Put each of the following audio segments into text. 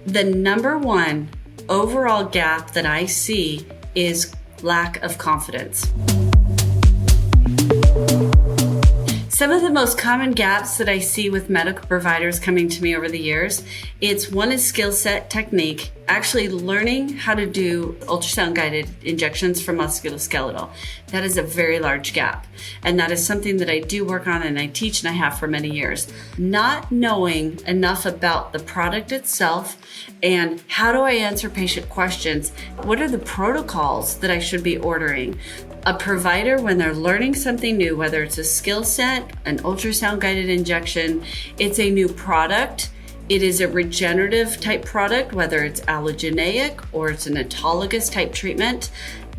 The number one overall gap that I see is lack of confidence. Some of the most common gaps that I see with medical providers coming to me over the years, one is skill set technique, actually learning how to do ultrasound-guided injections for musculoskeletal. That is a very large gap. And that is something that I do work on and I teach and I have for many years. Not knowing enough about the product itself and how do I answer patient questions? What are the protocols that I should be ordering? A provider, when they're learning something new, whether it's a skill set, an ultrasound-guided injection, it's a new product, it is a regenerative type product, whether it's allogeneic or it's an autologous type treatment,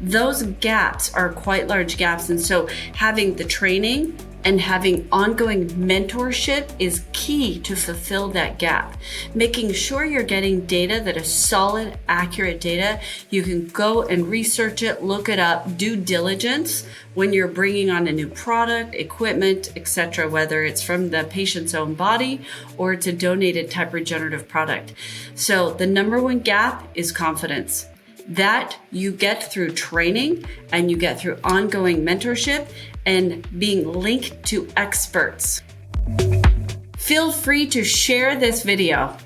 those gaps are quite large gaps. And so having the training and having ongoing mentorship is key to fulfill that gap. Making sure you're getting data that is solid, accurate data. You can go and research it, look it up, due diligence when you're bringing on a new product, equipment, etc., whether it's from the patient's own body or it's a donated type regenerative product. So the number one gap is confidence. That you get through training and you get through ongoing mentorship and being linked to experts. Feel free to share this video.